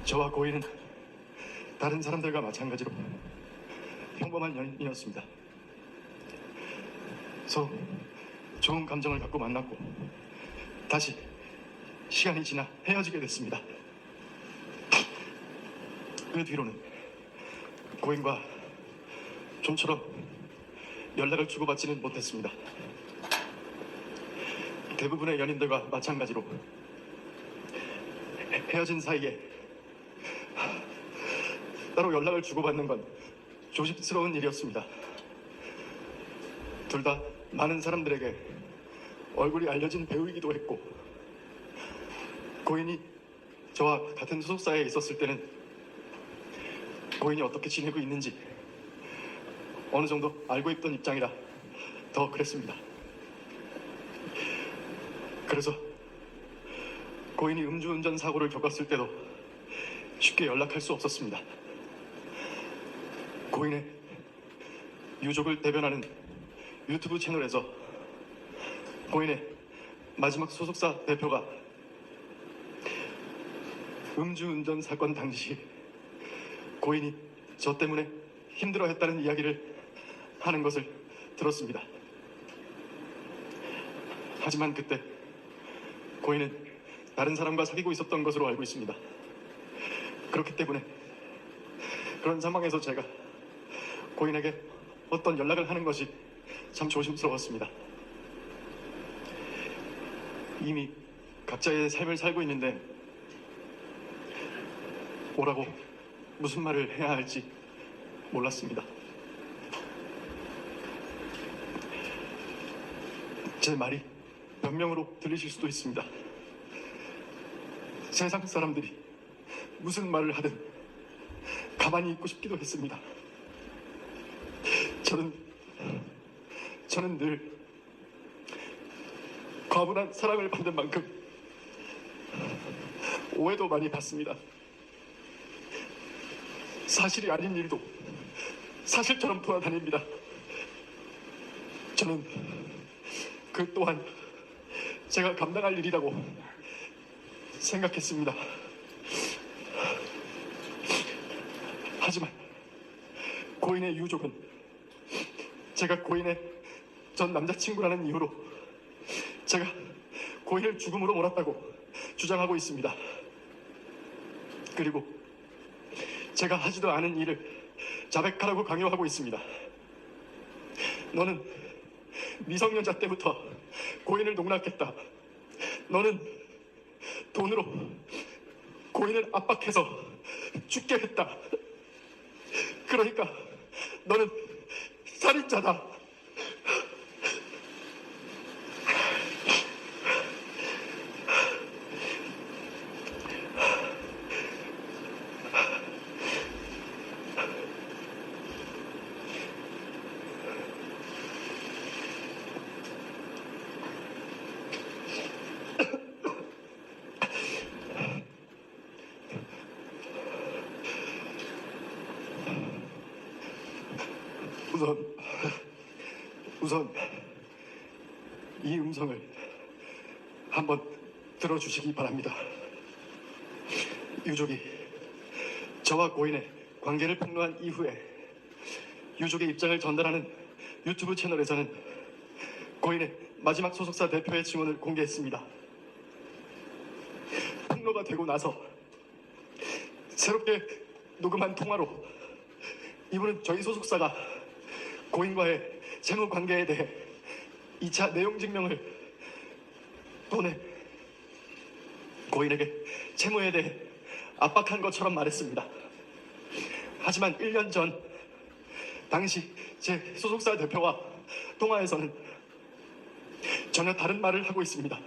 저와 고인은 다른 사람들과 마찬가지로 평범한 연인이었습니다. 서로 좋은 감정을 갖고 만났고 다시 시간이 지나 헤어지게 됐습니다. 그 뒤로는 고인과 좀처럼 연락을 주고받지는 못했습니다. 대부분의 연인들과 마찬가지로 헤어진 사이에 따로 연락을 주고받는 건 조심스러운 일이었습니다. 둘 다 많은 사람들에게 얼굴이 알려진 배우이기도 했고, 고인이 저와 같은 소속사에 있었을 때는 고인이 어떻게 지내고 있는지 어느 정도 알고 있던 입장이라 더 그랬습니다. 그래서 고인이 음주운전 사고를 겪었을 때도 쉽게 연락할 수 없었습니다. 고인의 유족을 대변하는 유튜브 채널에서 고인의 마지막 소속사 대표가 음주운전 사건 당시 고인이 저 때문에 힘들어했다는 이야기를 하는 것을 들었습니다. 하지만 그때 고인은 다른 사람과 사귀고 있었던 것으로 알고 있습니다. 그렇기 때문에 그런 상황에서 제가 고인에게 어떤 연락을 하는 것이 참 조심스러웠습니다. 이미 각자의 삶을 살고 있는데 뭐라고 무슨 말을 해야 할지 몰랐습니다. 제 말이 변명으로 들리실 수도 있습니다. 세상 사람들이 무슨 말을 하든 가만히 있고 싶기도 했습니다. 저는 늘 과분한 사랑을 받는 만큼 오해도 많이 받습니다. 사실이 아닌 일도 사실처럼 돌아다닙니다. 저는 그 또한 제가 감당할 일이라고 생각했습니다. 하지만 고인의 유족은 제가 고인의 전 남자친구라는 이유로 제가 고인을 죽음으로 몰았다고 주장하고 있습니다. 그리고 제가 하지도 않은 일을 자백하라고 강요하고 있습니다. 너는 미성년자 때부터 고인을 농락했다. 너는 돈으로 고인을 압박해서 죽게 했다. 그러니까 너는 살인자다. 우선 이 음성을 한번 들어주시기 바랍니다. 유족이 저와 고인의 관계를 폭로한 이후에 유족의 입장을 전달하는 유튜브 채널에서는 고인의 마지막 소속사 대표의 증언을 공개했습니다. 폭로가 되고 나서 새롭게 녹음한 통화로 이분은 저희 소속사가 고인과의 채무 관계에 대해 2차 내용 증명을 보내 고인에게 채무에 대해 압박한 것처럼 말했습니다. 하지만 1년 전 당시 제 소속사 대표와 통화에서는 전혀 다른 말을 하고 있습니다.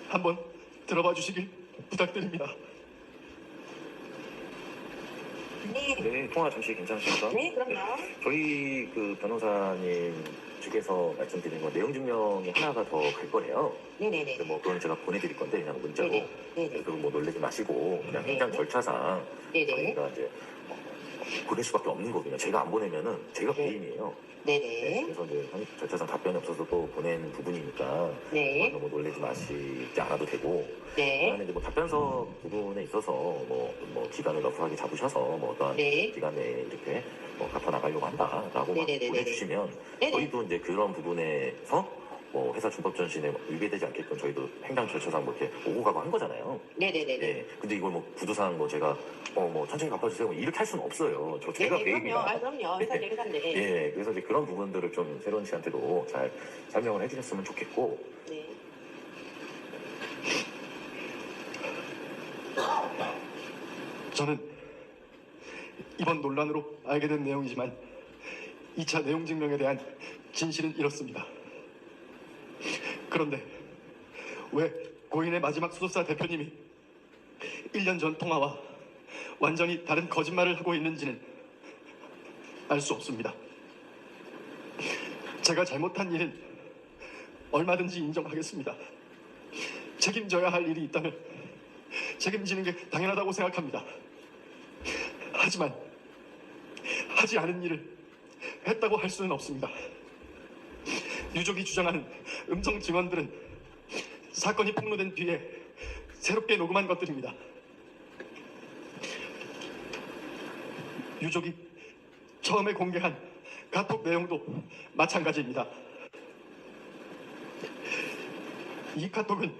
한번 들어봐 주시길 부탁드립니다. 네, 통화 잠시 괜찮으십니까? 네, 그럼요. 저희 그 변호사님 측에서 말씀드린 건 내용 증명이 하나가 더 갈 거래요. 네네네. 근데 뭐 그건 제가 보내드릴 건데 그냥 문자로. 네네. 네네. 그리고 뭐 놀라지 마시고 그냥 네네. 현장 절차상 네네. 저희가 이제 보낼 수밖에 없는 거거든요. 제가 안 보내면은 제가 네. 배임이에요. 네, 네네. 그래서 이제 절차상 답변이 없어서 또 보낸 부분이니까 네. 너무 놀라지 마시지 않아도 되고, 네. 그다음에 이제 뭐 답변서 부분에 있어서 뭐 기간을 러프하게 잡으셔서 뭐 어떠한 네. 기간 내에 이렇게 뭐 갚아 나가려고 한다라고 막 네네네네. 보내주시면 네네. 저희도 이제 그런 부분에서 뭐 회사 준법 전신에 위배되지 않게끔 저희도 행정 절차상 뭐 이렇게 오고 가고 한 거잖아요. 네네네네. 예. 근데 이걸 뭐 구두상 뭐 제가 뭐 천천히 갚아주세요 뭐 이렇게 할 수는 없어요. 제가 네네, 배임이라. 그럼요. 회사 회사인데. 예. 그래서 이제 그런 부분들을 좀 새로운 씨한테도 잘 설명을 해주셨으면 좋겠고. 네. 저는 이번 논란으로 알게 된 내용이지만 2차 내용 증명에 대한 진실은 이렇습니다. 그런데 왜 고인의 마지막 수소사 대표님이 1년 전 통화와 완전히 다른 거짓말을 하고 있는지는 알 수 없습니다. 제가 잘못한 일은 얼마든지 인정하겠습니다. 책임져야 할 일이 있다면 책임지는 게 당연하다고 생각합니다. 하지만 하지 않은 일을 했다고 할 수는 없습니다. 유족이 주장하는 음성 증언들은 사건이 폭로된 뒤에 새롭게 녹음한 것들입니다. 유족이 처음에 공개한 카톡 내용도 마찬가지입니다. 이 카톡은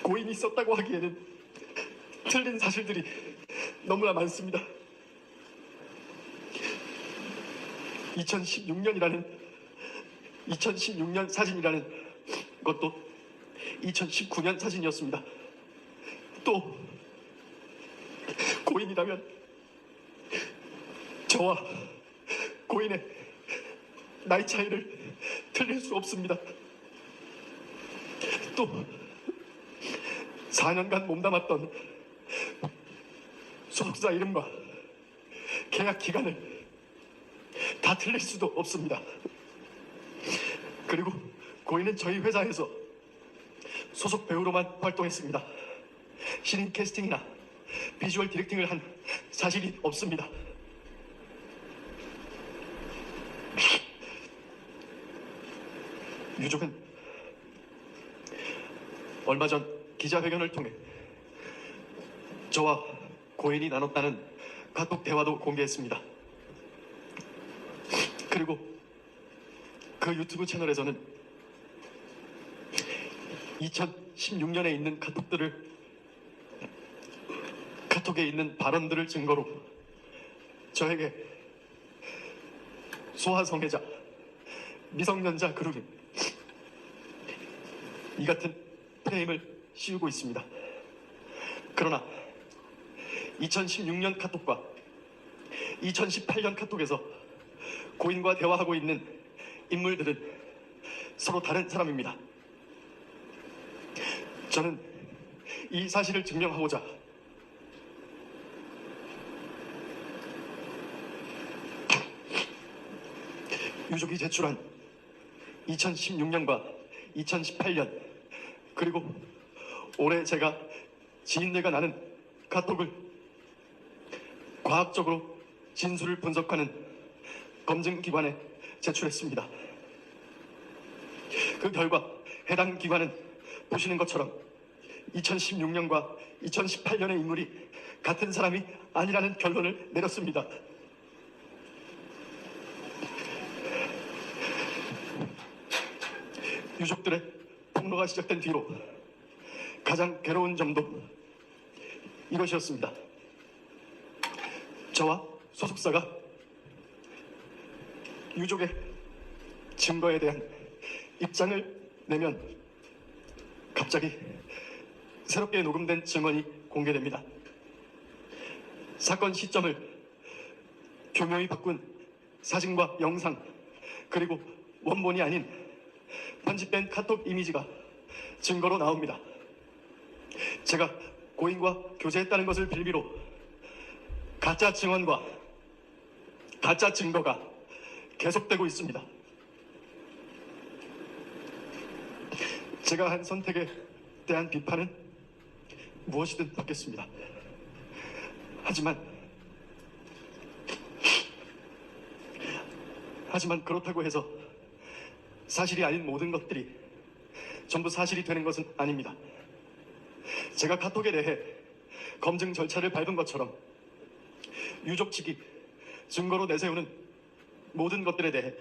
고인이 썼다고 하기에는 틀린 사실들이 너무나 많습니다. 2016년 사진이라는 것도 2019년 사진이었습니다. 또 고인이라면 저와 고인의 나이 차이를 틀릴 수 없습니다. 또 4년간 몸담았던 소속사 이름과 계약 기간을 다 틀릴 수도 없습니다. 그리고 고인은 저희 회사에서 소속 배우로만 활동했습니다. 신인 캐스팅이나 비주얼 디렉팅을 한 사실이 없습니다. 유족은 얼마 전 기자회견을 통해 저와 고인이 나눴다는 카톡 대화도 공개했습니다. 그리고 그 유튜브 채널에서는 2016년에 있는 카톡에 있는 발언들을 증거로 저에게 소아성애자, 미성년자 그룹이 이 같은 프레임을 씌우고 있습니다. 그러나 2016년 카톡과 2018년 카톡에서 고인과 대화하고 있는 인물들은 서로 다른 사람입니다. 저는 이 사실을 증명하고자 유족이 제출한 2016년과 2018년 그리고 올해 제가 지인들과 나눈 카톡을 과학적으로 진술을 분석하는 검증기관에 제출했습니다. 그 결과 해당 기관은 보시는 것처럼 2016년과 2018년의 인물이 같은 사람이 아니라는 결론을 내렸습니다. 유족들의 폭로가 시작된 뒤로 가장 괴로운 점도 이것이었습니다. 저와 소속사가 유족의 증거에 대한 입장을 내면 갑자기 새롭게 녹음된 증언이 공개됩니다. 사건 시점을 교묘히 바꾼 사진과 영상 그리고 원본이 아닌 편집된 카톡 이미지가 증거로 나옵니다. 제가 고인과 교제했다는 것을 빌미로 가짜 증언과 가짜 증거가 계속되고 있습니다. 제가 한 선택에 대한 비판은 무엇이든 받겠습니다. 하지만 그렇다고 해서 사실이 아닌 모든 것들이 전부 사실이 되는 것은 아닙니다. 제가 카톡에 대해 검증 절차를 밟은 것처럼 유족 측이 증거로 내세우는 모든 것들에 대해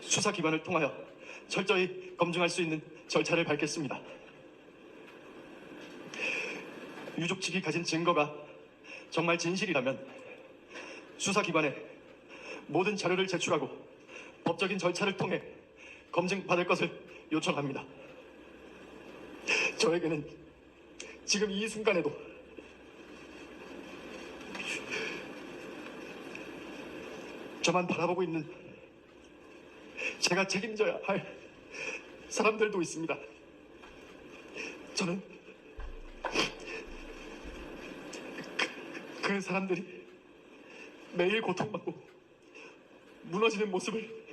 수사기관을 통하여 철저히 검증할 수 있는 절차를 밟겠습니다. 유족 측이 가진 증거가 정말 진실이라면 수사기관에 모든 자료를 제출하고 법적인 절차를 통해 검증받을 것을 요청합니다. 저에게는 지금 이 순간에도 저만 바라보고 있는 제가 책임져야 할 사람들도 있습니다. 저는 그 사람들이 매일 고통받고 무너지는 모습을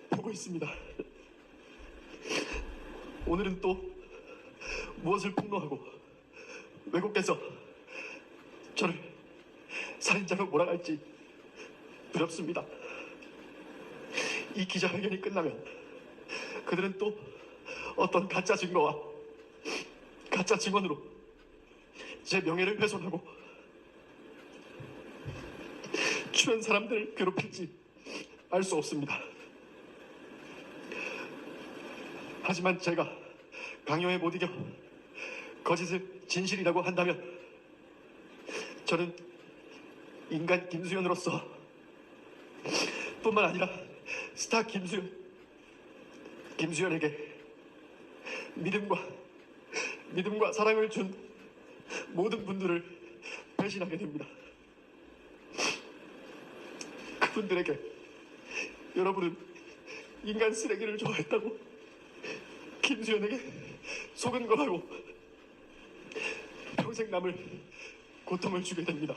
보고 있습니다. 오늘은 또 무엇을 폭로하고 외국에서 저를 살인자로 몰아갈지 두렵습니다. 이 기자회견이 끝나면 그들은 또 어떤 가짜 증거와 가짜 증언으로 제 명예를 훼손하고 주변 사람들을 괴롭힐지 알 수 없습니다. 하지만 제가 강요에 못 이겨 거짓을 진실이라고 한다면 저는 인간 김수현으로서 뿐만 아니라 스타 김수현에게 믿음과 사랑을 준 모든 분들을 배신하게 됩니다. 그분들에게 여러분은 인간 쓰레기를 좋아했다고 김수현에게 속은 거라고 평생 남을 고통을 주게 됩니다.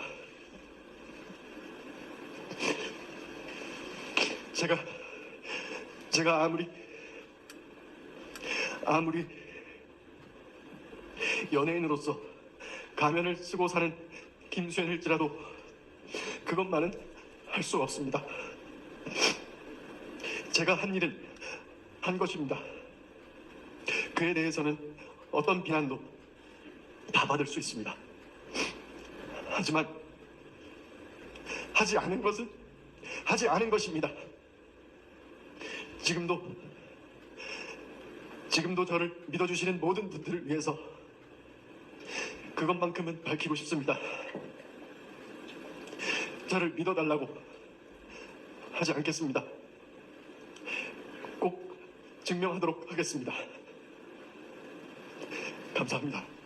제가 아무리 연예인으로서 가면을 쓰고 사는 김수현일지라도 그것만은 할 수 없습니다. 제가 한 일은 한 것입니다. 그에 대해서는 어떤 비난도 다 받을 수 있습니다. 하지만 하지 않은 것은 하지 않은 것입니다. 지금도 저를 믿어주시는 모든 분들을 위해서 그것만큼은 밝히고 싶습니다. 저를 믿어달라고 하지 않겠습니다. 꼭 증명하도록 하겠습니다. 감사합니다.